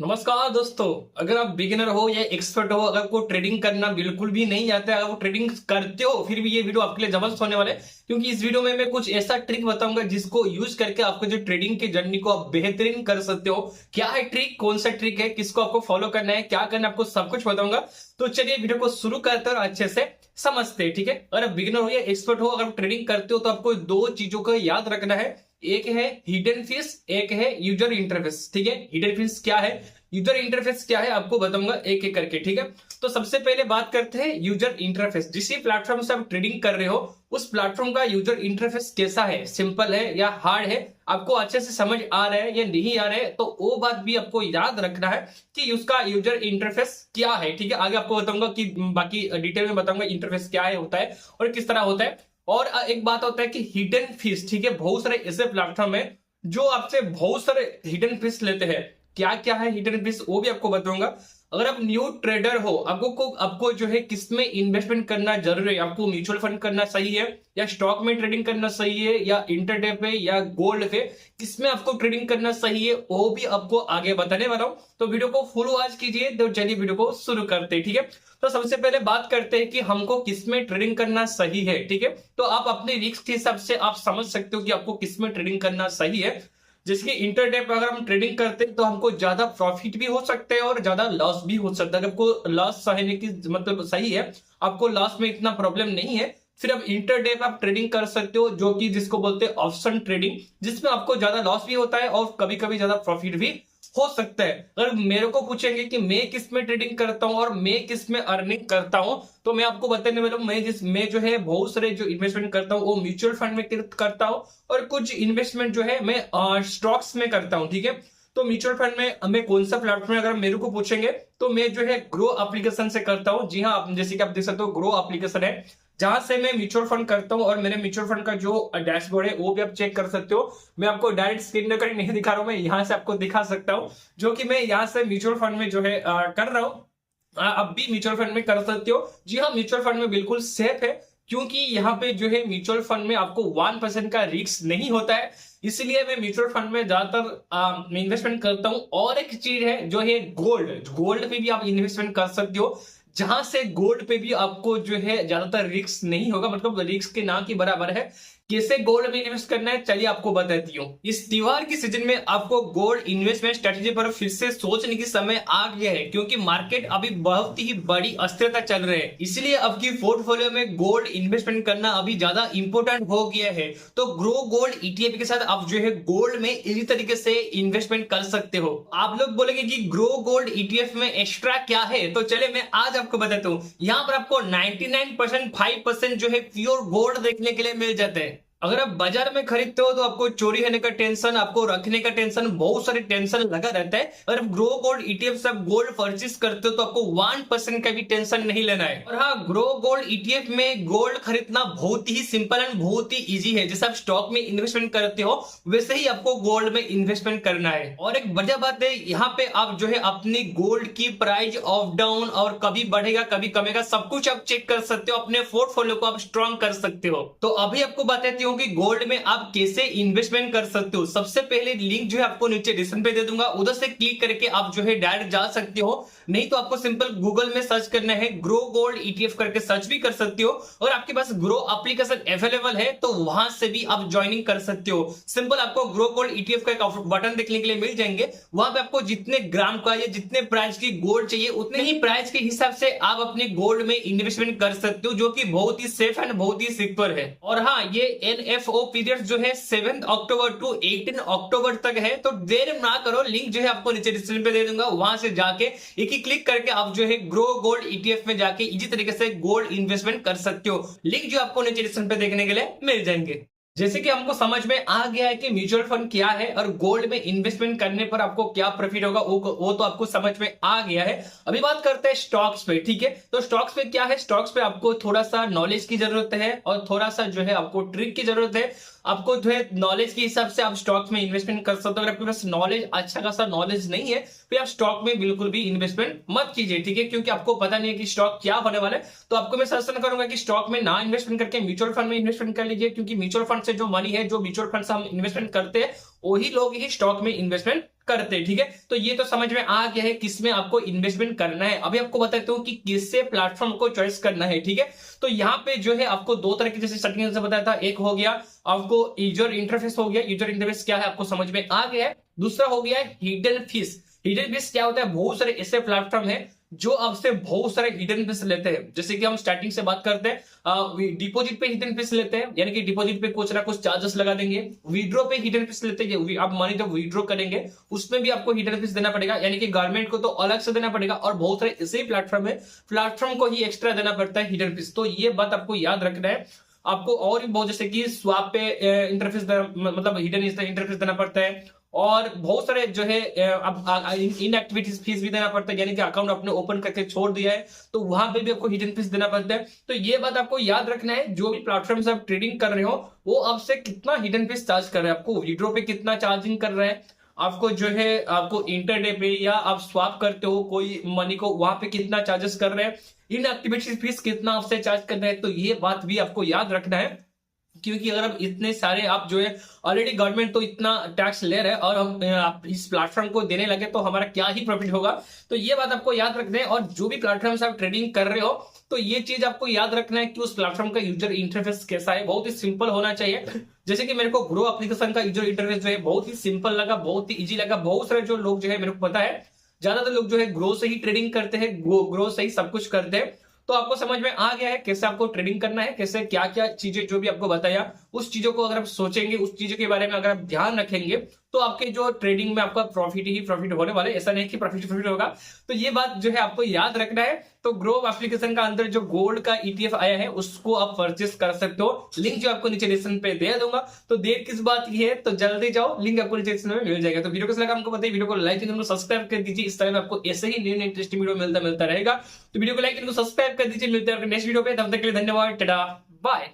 नमस्कार दोस्तों। अगर आप बिगिनर हो या एक्सपर्ट हो, अगर आपको ट्रेडिंग करना बिल्कुल भी नहीं आता है, अगर वो ट्रेडिंग करते हो फिर भी ये वीडियो आपके लिए जबरदस्त होने वाला है। क्योंकि इस वीडियो में मैं कुछ ऐसा ट्रिक बताऊंगा जिसको यूज करके आपको जो ट्रेडिंग की जर्नी को आप बेहतरीन कर सकते हो। क्या है ट्रिक, कौन सा ट्रिक है, किसको आपको फॉलो करना है, क्या करना है, आपको सब कुछ बताऊंगा। तो चलिए वीडियो को शुरू करते हैं और अच्छे से समझते हैं। ठीक है, अगर आप बिगिनर हो या एक्सपर्ट हो, अगर आप ट्रेडिंग करते हो तो आपको दो चीजों का याद रखना है। एक है हिडन फीस, एक है यूजर इंटरफेस। ठीक है, हिडन फीस क्या है, यूजर इंटरफेस क्या है, आपको बताऊंगा एक एक करके। ठीक है, तो सबसे पहले बात करते हैं यूजर इंटरफेस। जिस प्लेटफॉर्म से आप ट्रेडिंग कर रहे हो उस प्लेटफॉर्म का यूजर इंटरफेस कैसा है, सिंपल है या हार्ड है, आपको अच्छे से समझ आ रहा है या नहीं आ रहा है, तो वो बात भी आपको याद रखना है कि उसका यूजर इंटरफेस क्या है। ठीक है, आगे आपको बताऊंगा कि बाकी डिटेल में बताऊंगा इंटरफेस क्या है होता है और किस तरह होता है। और एक बात होता है कि हिडन फीस। ठीक है, बहुत सारे ऐसे प्लेटफॉर्म है जो आपसे बहुत सारे हिडन फीस लेते हैं। क्या क्या है हिडन फीस वो भी आपको बताऊंगा। अगर आप न्यू ट्रेडर हो, आपको जो है किस में इन्वेस्टमेंट करना जरूरी है, आपको म्यूचुअल फंड करना सही है या स्टॉक में ट्रेडिंग करना सही है या इंटरडे पे या गोल्ड पे, किसमें आपको ट्रेडिंग करना सही है वो भी आपको आगे बताने वाला हूं। तो वीडियो को फुल वॉच कीजिए। तो चलिए वीडियो को शुरू करते हैं। ठीक है, तो सबसे पहले बात करते हैं कि हमको किसमें ट्रेडिंग करना सही है। ठीक है, तो आप अपने रिस्क के हिसाब से आप समझ सकते हो कि आपको किसमें ट्रेडिंग करना सही है। जैसे कि इंटरडे पर अगर हम ट्रेडिंग करते हैं तो हमको ज्यादा प्रॉफिट भी हो सकते हैं और ज्यादा लॉस भी हो सकता है। अगर आपको लॉस सहने की मतलब सही है, आपको लॉस में इतना प्रॉब्लम नहीं है, फिर आप इंटरडे पर आप ट्रेडिंग कर सकते हो, जो कि जिसको बोलते हैं ऑप्शन ट्रेडिंग, जिसमें आपको ज्यादा लॉस भी होता है और कभी कभी ज्यादा प्रॉफिट भी हो सकता है। अगर मेरे को पूछेंगे कि मैं किस में ट्रेडिंग करता हूं और मैं किस में अर्निंग करता हूं, तो मैं आपको बताने वाला हूं। मैं जो है बहुत सारे जो इन्वेस्टमेंट करता हूं वो म्यूचुअल फंड में करता हूं और कुछ इन्वेस्टमेंट जो है मैं स्टॉक्स में करता हूं। ठीक है, तो म्यूचुअल फंड में हमें कौन सा प्लेटफॉर्म है, अगर मेरे को पूछेंगे तो मैं जो है ग्रो एप्लीकेशन से करता हूं। जी हाँ, आप जैसे कि आप देख सकते हो ग्रो एप्लीकेशन है जहां से मैं म्यूचुअल फंड करता हूं और मेरे म्यूचुअल फंड का जो डैशबोर्ड है वो भी आप चेक कर सकते हो। मैं आपको डायरेक्ट स्क्रीन पर नहीं दिखा रहा हूं, मैं यहां से आपको दिखा सकता हूं, जो कि मैं यहां से म्यूचुअल फंड में जो है कर रहा हूं। अब भी म्यूचुअल फंड में कर सकते हो। जी हाँ, म्यूचुअल फंड में बिल्कुल सेफ है, क्योंकि यहाँ पे जो है म्यूचुअल फंड में आपको 1% का रिस्क नहीं होता है, इसलिए मैं म्यूचुअल फंड में ज्यादातर इन्वेस्टमेंट करता हूँ। और एक चीज है जो है गोल्ड, गोल्ड पे भी आप इन्वेस्टमेंट कर सकते हो, जहां से गोल्ड पे भी आपको जो है ज्यादातर रिस्क नहीं होगा, मतलब रिस्क के ना के बराबर है। कैसे गोल्ड में इन्वेस्ट करना है चलिए आपको बताती हूँ। इस त्योहार की सीजन में आपको गोल्ड इन्वेस्टमेंट स्ट्रेटेजी पर फिर से सोचने की समय आ गया है, क्योंकि मार्केट अभी बहुत ही बड़ी अस्थिरता चल रही है, इसलिए आपकी पोर्टफोलियो में गोल्ड इन्वेस्टमेंट करना अभी ज्यादा इंपॉर्टेंट हो गया है। तो ग्रो गोल्ड ईटीएफ के साथ आप जो है गोल्ड में इसी तरीके से इन्वेस्टमेंट कर सकते हो। आप लोग बोलेंगे कि ग्रो गोल्ड ईटीएफ में एक्स्ट्रा क्या है, तो चले मैं आज आपको बताता हूँ। यहाँ पर आपको 99% 5% जो है प्योर गोल्ड देखने के लिए मिल जाते हैं। अगर आप बाजार में खरीदते हो तो आपको चोरी होने का टेंशन, आपको रखने का टेंशन, बहुत सारे टेंशन लगा रहता है। अगर ग्रो गोल्ड ईटीएफ से आप गोल्ड परचेस करते हो तो आपको 1% का भी टेंशन नहीं लेना है। और हाँ, ग्रो गोल्ड ईटीएफ में गोल्ड खरीदना बहुत ही सिंपल एंड बहुत ही इजी है। जैसे आप स्टॉक में इन्वेस्टमेंट करते हो वैसे ही आपको गोल्ड में इन्वेस्टमेंट करना है। और एक बढ़िया बात है, यहाँ पे आप जो है अपनी गोल्ड की प्राइस अप डाउन और कभी बढ़ेगा कभी कमेगा सब कुछ आप चेक कर सकते हो, अपने पोर्टफोलियो को आप स्ट्रॉन्ग कर सकते हो। तो अभी आपको बताती हूँ कि गोल्ड में आप कैसे इन्वेस्टमेंट कर सकते हो। सबसे पहले लिंक जो है आपको नीचे डिस्क्रिप्शन पे दे दूंगा, उधर से क्लिक करके आप जो है डायरेक्ट जा सकते हो, नहीं तो आपको सिंपल गूगल में सर्च करना है, ग्रो गोल्ड ईटीएफ करके सर्च भी कर सकते हो। और आपके पास ग्रो एप्लीकेशन अवेलेबल है तो वहां से भी आप ज्वाइनिंग कर सकते हो। सिंपल आपको ग्रो गोल्ड ईटीएफ का एक बटन देखने के लिए मिल जाएंगे, वहां पे आपको जितने ग्राम का या जितने प्राइस की गोल्ड चाहिए उतने ही प्राइस के हिसाब से आप अपने गोल्ड में इन्वेस्टमेंट कर सकते हो, जो कि बहुत ही सेफ एंड बहुत ही सिक्योर है। और हाँ, ये एनएफओ पीरियड जो है 7 अक्टूबर टू 18 अक्टूबर तक है, तो देर ना करो, लिंक जो है आपको नीचे डिस्क्रिप्शन पे दे दूंगा, वहां से जाके एक ही क्लिक करके आप जो है ग्रो गोल्ड ईटीएफ में जाके इजी तरीके से गोल्ड इन्वेस्टमेंट कर सकते हो। लिंक जो आपको नीचे डिस्क्रिप्शन पे देखने के लिए मिल जाएंगे। जैसे कि हमको समझ में आ गया है कि म्यूचुअल फंड क्या है और गोल्ड में इन्वेस्टमेंट करने पर आपको क्या प्रॉफिट होगा, वो तो आपको समझ में आ गया है। अभी बात करते हैं स्टॉक्स पे। ठीक है, तो स्टॉक्स पे क्या है, स्टॉक्स पे आपको थोड़ा सा नॉलेज की जरूरत है और थोड़ा सा जो है आपको ट्रिक की जरूरत है। आपको जो है नॉलेज के हिसाब से आप स्टॉक्स में इन्वेस्टमेंट कर सकते हो। अगर आपके पास नॉलेज अच्छा खासा नॉलेज नहीं है फिर आप स्टॉक में बिल्कुल भी इन्वेस्टमेंट मत कीजिए। ठीक है, क्योंकि आपको पता नहीं है कि स्टॉक क्या होने वाला है। तो आपको मैं सजेशन करूंगा कि स्टॉक में ना इन्वेस्टमेंट करके म्यूचुअल फंड में इन्वेस्टमेंट कर लीजिए, क्योंकि म्यूचुअल फंड से जो मनी है, जो म्यूचुअल फंड से हम इन्वेस्टमेंट करते हैं, वही लोग ही स्टॉक में इन्वेस्टमेंट करते हैं। ठीक है, तो ये तो समझ में आ गया है किसमें आपको इन्वेस्टमेंट करना है। अभी आपको बताता हूँ कि किससे प्लेटफॉर्म को चॉइस करना है। ठीक है, तो यहाँ पे जो है आपको दो तरह की, जैसे स्टार्टिंग से बताया था, एक हो गया आपको यूजर इंटरफेस हो गया। यूजर इंटरफेस क्या है आपको समझ में आ गया है। दूसरा हो गया है हिडन फीस। हिडन फीस क्या होता है? बहुत सारे ऐसे प्लेटफॉर्म है जो आपसे बहुत सारे हिडन फीस लेते हैं। जैसे कि हम स्टार्टिंग से बात करते हैं, डिपॉजिट पे हिडन फीस लेते हैं, यानी कि डिपॉजिट पे कुछ ना कुछ चार्जेस लगा देंगे। विड्रॉ पे हिडन फीस लेते हैं, आप मनी जब विड्रॉ करेंगे उसमें भी आपको हिडन फीस देना पड़ेगा, यानी कि गवर्नमेंट को तो अलग से देना पड़ेगा, और बहुत सारे ऐसे प्लेटफॉर्म है, प्लेटफॉर्म को ही एक्स्ट्रा देना पड़ता है हिडन फीस। तो ये बात आपको याद रखना है। आपको और भी बहुत, जैसे कि स्वाप पे इंटरफेस मतलब हिडन इंटरफेस देना पड़ता है, और बहुत सारे जो है अब इन एक्टिविटीज फीस भी देना पड़ता है, यानी कि अकाउंट आपने ओपन करके छोड़ दिया है तो वहां पे भी आपको हिडन फीस देना पड़ता है। तो ये बात आपको याद रखना है, जो भी प्लेटफॉर्म से आप ट्रेडिंग कर रहे हो वो आपसे कितना हिडन फीस चार्ज कर रहे हैं, आपको विड्रॉ पे कितना चार्जिंग कर रहे हैं, आपको जो है आपको इंटरडे पे या आप स्वाप करते हो कोई मनी को, वहां पे कितना चार्जेस कर रहे हैं, इन एक्टिविटीज फीस कितना आपसे चार्ज कर रहे हैं। तो ये बात भी आपको याद रखना है, क्योंकि अगर आप इतने सारे आप जो है ऑलरेडी गवर्नमेंट तो इतना टैक्स ले रहे हैं और हम आप इस प्लेटफॉर्म को देने लगे तो हमारा क्या ही प्रॉफिट होगा। तो ये बात आपको याद रखना है। और जो भी प्लेटफॉर्म से आप ट्रेडिंग कर रहे हो तो ये चीज आपको याद रखना है कि उस प्लेटफॉर्म का यूजर इंटरफेस कैसा है, बहुत ही सिंपल होना चाहिए। जैसे कि मेरे को ग्रो एप्लीकेशन का यूजर इंटरफेस जो है बहुत ही सिंपल लगा, बहुत ही इजी लगा। बहुत सारे जो लोग जो है, मेरे को पता है ज्यादातर लोग जो है ग्रो से ही ट्रेडिंग करते हैं, ग्रो से ही सब कुछ करते हैं। तो आपको समझ में आ गया है कैसे आपको ट्रेडिंग करना है, कैसे क्या क्या चीजें जो भी आपको बताया उस चीजों को अगर आप सोचेंगे, उस चीजों के बारे में अगर आप ध्यान रखेंगे तो आपके जो ट्रेडिंग में आपका प्रॉफिट ही प्रॉफिट होने वाले, ऐसा नहीं कि प्रॉफिट होगा। तो ये बात जो है आपको याद रखना है। तो ग्रो एप्लीकेशन का अंदर जो गोल्ड का ETF आया है उसको आप परचेस कर सकते हो, लिंक जो आपको नीचे डिस्क्रिप्शन पे दे दूंगा। तो देर किस बात की है, तो जल्दी जाओ, लिंक आपको नीचे डिस्क्रिप्शन में मिल जाएगा। तो वीडियो कैसा लगा हमको बताइए, वीडियो को लाइक चैनल को सब्सक्राइब कर दीजिए, इस तरह में आपको ऐसे ही न्यू इंटरेस्टिंग वीडियो मिलता रहेगा। तो वीडियो को लाइक चैनल को सब्सक्राइब कर दीजिए, मिलते हैं नेक्स्ट वीडियो पे, तब तक के लिए धन्यवाद, टाटा बाय।